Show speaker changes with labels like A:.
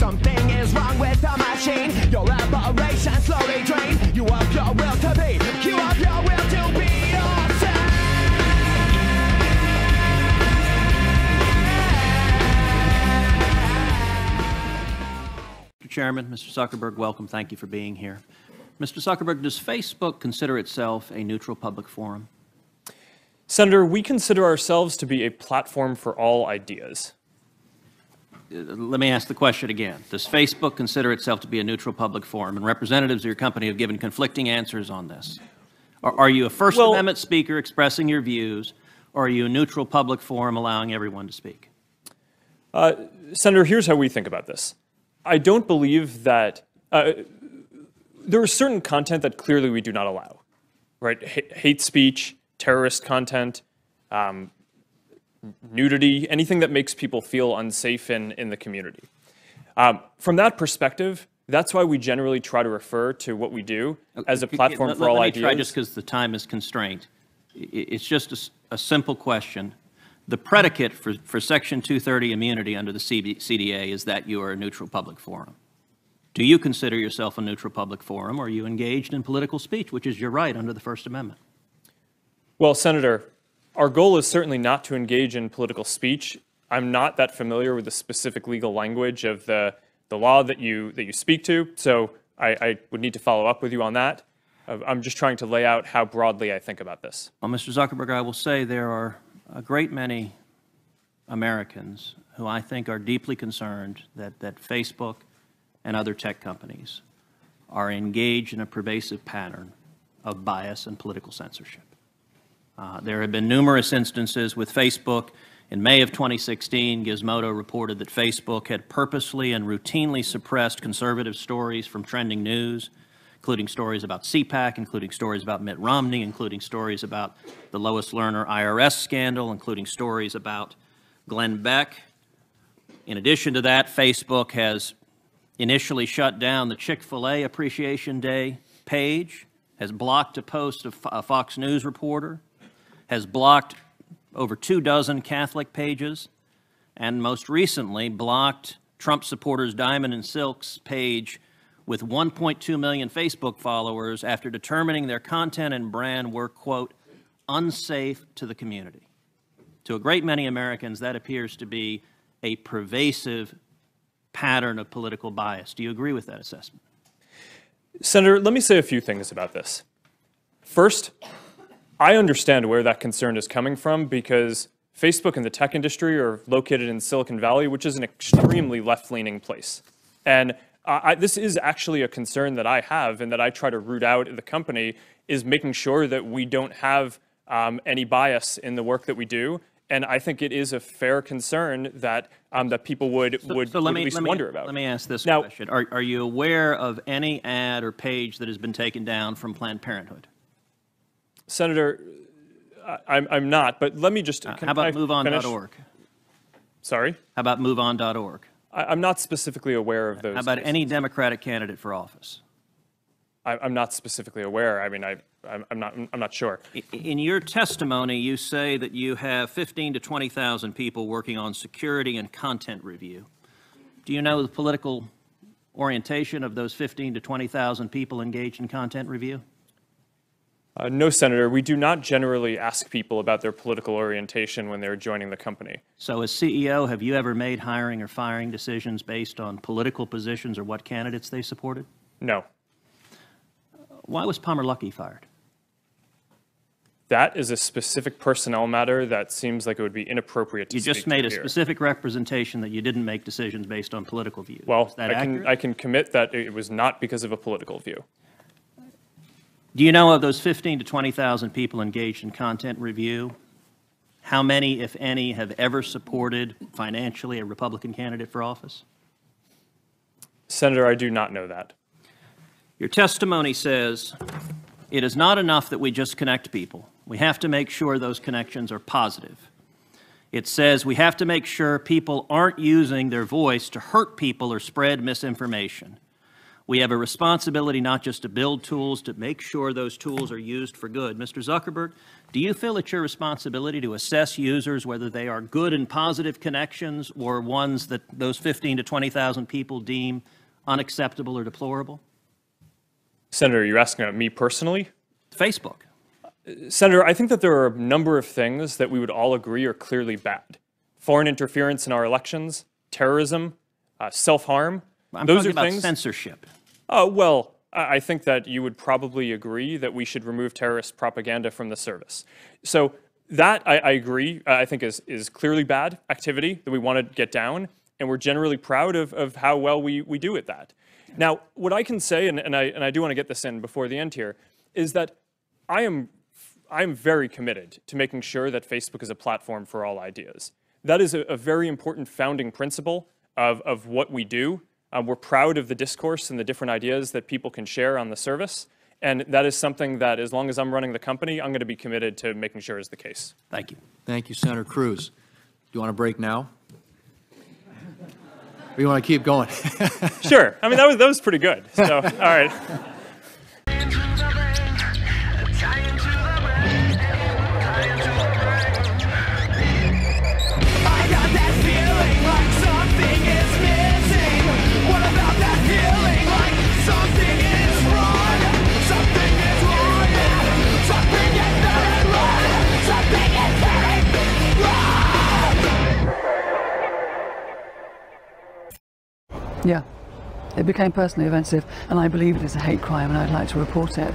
A: Something is wrong with the machine. Your aberration slowly drain. You have your will to be. You have your will to be yourself.
B: Mr. Chairman, Mr. Zuckerberg, welcome. Thank you for being here. Mr. Zuckerberg, does Facebook consider itself a neutral public forum?
C: Senator, we consider ourselves to be a platform for all ideas.
B: Let me ask the question again. Does Facebook consider itself to be a neutral public forum? And representatives of your company have given conflicting answers on this. Are you a First Amendment speaker expressing your views, or are you a neutral public forum allowing everyone to speak?
C: Senator, here's how we think about this. I don't believe that there is certain content that clearly we do not allow, right? Hate speech, terrorist content, nudity, anything that makes people feel unsafe in the community. From that perspective, that's why we generally try to refer to what we do as a platform for all ideas.
B: Let me try, just because the time is constrained. It's just a simple question. The predicate for Section 230 immunity under the CDA is that you are a neutral public forum. Do you consider yourself a neutral public forum, or are you engaged in political speech, which is your right under the First Amendment?
C: Well, Senator, our goal is certainly not to engage in political speech. I'm not that familiar with the specific legal language of the law that you speak to, so I would need to follow up with you on that. I'm just trying to lay out how broadly I think about this.
B: Well, Mr. Zuckerberg, I will say there are a great many Americans who I think are deeply concerned that Facebook and other tech companies are engaged in a pervasive pattern of bias and political censorship. There have been numerous instances with Facebook. In May of 2016, Gizmodo reported that Facebook had purposely and routinely suppressed conservative stories from trending news, including stories about CPAC, including stories about Mitt Romney, including stories about the Lois Lerner IRS scandal, including stories about Glenn Beck. In addition to that, Facebook has initially shut down the Chick-fil-A Appreciation Day page, has blocked a post of a Fox News reporter, has blocked over 24 Catholic pages, and most recently blocked Trump supporters Diamond and Silk's page with 1.2 million Facebook followers after determining their content and brand were, quote, unsafe to the community. To a great many Americans, that appears to be a pervasive pattern of political bias. Do you agree with that assessment?
C: Senator, let me say a few things about this. First, I understand where that concern is coming from because Facebook and the tech industry are located in Silicon Valley, which is an extremely left-leaning place. And this is actually a concern that I have and that I try to root out at the company, is making sure that we don't have any bias in the work that we do. And I think it is a fair concern that that people would at least wonder about.
B: Let me ask this question. Are you aware of any ad or page that has been taken down from Planned Parenthood?
C: Senator, I'm not, but let me just...
B: How about MoveOn.org?
C: Sorry? How
B: about MoveOn.org?
C: I'm not specifically aware of those.
B: How about any Democratic candidate for office?
C: I'm not specifically aware. I mean, I'm not sure.
B: In your testimony, you say that you have 15,000 to 20,000 people working on security and content review. Do you know the political orientation of those 15,000 to 20,000 people engaged in content review?
C: No, Senator. We do not generally ask people about their political orientation when they're joining the company.
B: So as CEO, have you ever made hiring or firing decisions based on political positions or what candidates they supported?
C: No.
B: Why was Palmer Luckey fired?
C: That is a specific personnel matter that seems like it would be inappropriate to speak to here.
B: You just made a specific representation that you didn't make decisions based on political views.
C: Well,
B: is that accurate?
C: I can commit that it was not because of a political view.
B: Do you know of those 15,000 to 20,000 people engaged in content review, how many, if any, have ever supported financially a Republican candidate for office?
C: Senator, I do not know that.
B: Your testimony says it is not enough that we just connect people. We have to make sure those connections are positive. It says we have to make sure people aren't using their voice to hurt people or spread misinformation. We have a responsibility not just to build tools, to make sure those tools are used for good. Mr. Zuckerberg, do you feel it's your responsibility to assess users, whether they are good and positive connections or ones that those 15 to 20,000 people deem unacceptable or deplorable?
C: Senator, you're asking about me personally?
B: Facebook.
C: Senator, I think that there are a number of things that we would all agree are clearly bad. Foreign interference in our elections, terrorism, self-harm.
B: I'm
C: Those
B: talking
C: are
B: about
C: things.
B: Censorship.
C: Well, I think that you would probably agree that we should remove terrorist propaganda from the service. So that, I agree, I think is clearly bad activity that we want to get down, and we're generally proud of how well we do at that. Now, what I can say, and I do want to get this in before the end here, is that I am very committed to making sure that Facebook is a platform for all ideas. That is a very important founding principle of what we do. We're proud of the discourse and the different ideas that people can share on the service. And that is something that, as long as I'm running the company, I'm going to be committed to making sure is the case.
B: Thank you.
D: Thank you, Senator Cruz. Do you want a break now? Or you want to keep going?
C: Sure. I mean, that was pretty good. So, all right.
E: Yeah, it became personally offensive, and I believe it is a hate crime, and I'd like to report it.